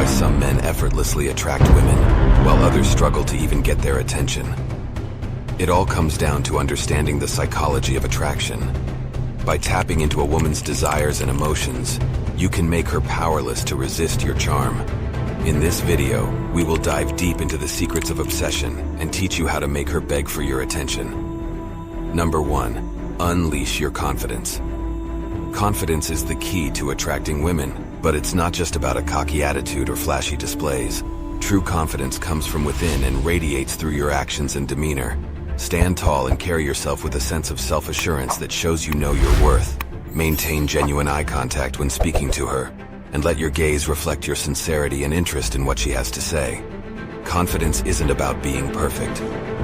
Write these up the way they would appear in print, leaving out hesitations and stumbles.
why some men effortlessly attract women, while others struggle to even get their attention. It all comes down to understanding the psychology of attraction. By tapping into a woman's desires and emotions, you can make her powerless to resist your charm. In this video, we will dive deep into the secrets of obsession and teach you how to make her beg for your attention. Number 1. Unleash your confidence. Confidence is the key to attracting women, but it's not just about a cocky attitude or flashy displays. True confidence comes from within and radiates through your actions and demeanor. Stand tall and carry yourself with a sense of self-assurance that shows you know your worth. Maintain genuine eye contact when speaking to her, and let your gaze reflect your sincerity and interest in what she has to say. Confidence isn't about being perfect.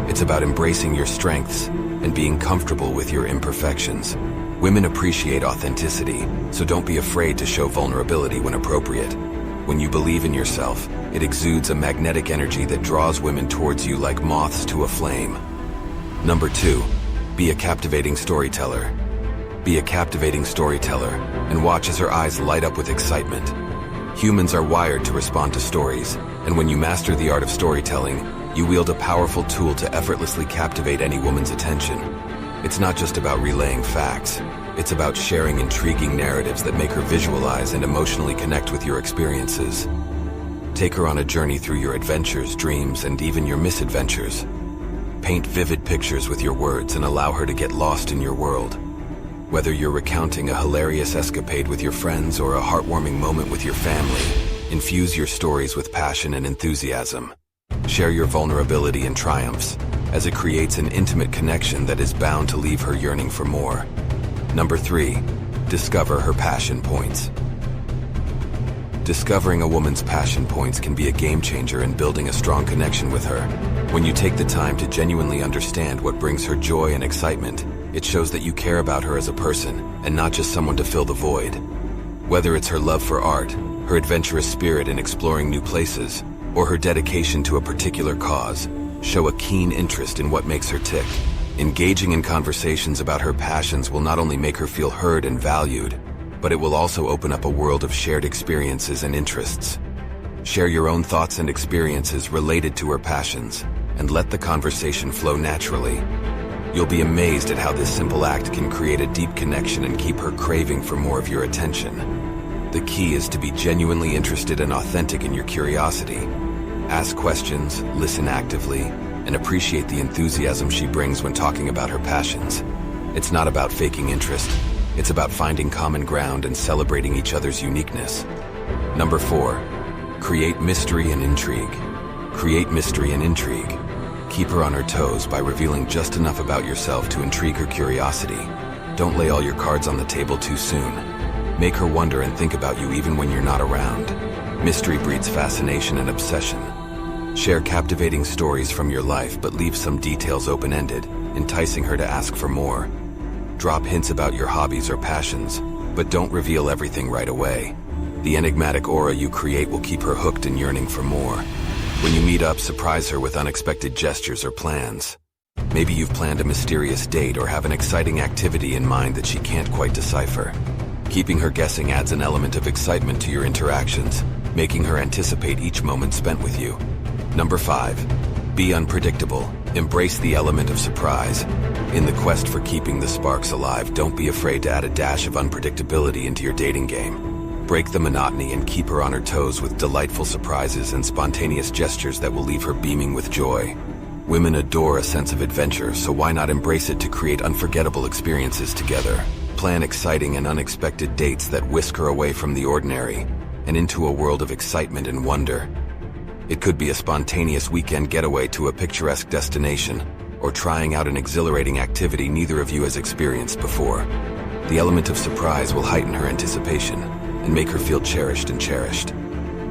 It's about embracing your strengths and being comfortable with your imperfections. Women appreciate authenticity, so don't be afraid to show vulnerability when appropriate. When you believe in yourself, it exudes a magnetic energy that draws women towards you like moths to a flame. Number 2. Be a captivating storyteller. Be a captivating storyteller and watch as her eyes light up with excitement. Humans are wired to respond to stories, and when you master the art of storytelling, you wield a powerful tool to effortlessly captivate any woman's attention. It's not just about relaying facts, it's about sharing intriguing narratives that make her visualize and emotionally connect with your experiences. Take her on a journey through your adventures, dreams, and even your misadventures. Paint vivid pictures with your words and allow her to get lost in your world. Whether you're recounting a hilarious escapade with your friends or a heartwarming moment with your family, infuse your stories with passion and enthusiasm. Share your vulnerability and triumphs, as it creates an intimate connection that is bound to leave her yearning for more. Number 3. Discover her passion points. Discovering a woman's passion points can be a game changer in building a strong connection with her. When you take the time to genuinely understand what brings her joy and excitement, it shows that you care about her as a person and not just someone to fill the void. Whether it's her love for art, her adventurous spirit in exploring new places, or her dedication to a particular cause, show a keen interest in what makes her tick. Engaging in conversations about her passions will not only make her feel heard and valued, but it will also open up a world of shared experiences and interests. Share your own thoughts and experiences related to her passions, and let the conversation flow naturally. You'll be amazed at how this simple act can create a deep connection and keep her craving for more of your attention. The key is to be genuinely interested and authentic in your curiosity. Ask questions, listen actively, and appreciate the enthusiasm she brings when talking about her passions. It's not about faking interest. It's about finding common ground and celebrating each other's uniqueness. Number 4. Create mystery and intrigue. Create mystery and intrigue. Keep her on her toes by revealing just enough about yourself to intrigue her curiosity. Don't lay all your cards on the table too soon. Make her wonder and think about you even when you're not around. Mystery breeds fascination and obsession. Share captivating stories from your life, but leave some details open-ended, enticing her to ask for more. Drop hints about your hobbies or passions, but don't reveal everything right away. The enigmatic aura you create will keep her hooked and yearning for more. When you meet up, surprise her with unexpected gestures or plans. Maybe you've planned a mysterious date or have an exciting activity in mind that she can't quite decipher. Keeping her guessing adds an element of excitement to your interactions, making her anticipate each moment spent with you. Number 5. Be unpredictable. Embrace the element of surprise. In the quest for keeping the sparks alive, don't be afraid to add a dash of unpredictability into your dating game. Break the monotony and keep her on her toes with delightful surprises and spontaneous gestures that will leave her beaming with joy. Women adore a sense of adventure, so why not embrace it to create unforgettable experiences together? Plan exciting and unexpected dates that whisk her away from the ordinary and into a world of excitement and wonder. It could be a spontaneous weekend getaway to a picturesque destination, or trying out an exhilarating activity neither of you has experienced before. The element of surprise will heighten her anticipation and make her feel cherished and cherished.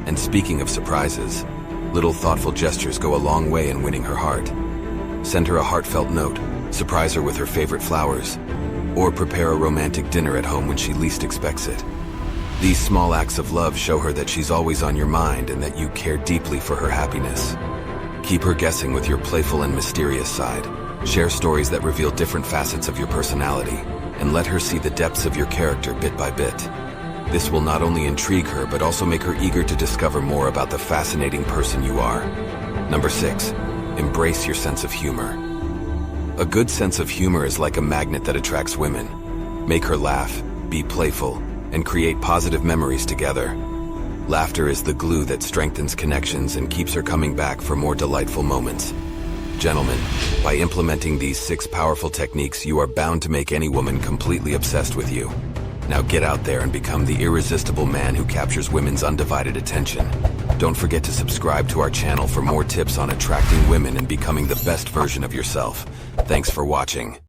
And speaking of surprises, little thoughtful gestures go a long way in winning her heart. Send her a heartfelt note, surprise her with her favorite flowers, or prepare a romantic dinner at home when she least expects it. These small acts of love show her that she's always on your mind and that you care deeply for her happiness. Keep her guessing with your playful and mysterious side. Share stories that reveal different facets of your personality, and let her see the depths of your character bit by bit. This will not only intrigue her, but also make her eager to discover more about the fascinating person you are. Number 6, embrace your sense of humor. A good sense of humor is like a magnet that attracts women. Make her laugh, be playful, and create positive memories together. Laughter is the glue that strengthens connections and keeps her coming back for more delightful moments. Gentlemen, by implementing these 6 powerful techniques, you are bound to make any woman completely obsessed with you. Now get out there and become the irresistible man who captures women's undivided attention. Don't forget to subscribe to our channel for more tips on attracting women and becoming the best version of yourself. Thanks for watching.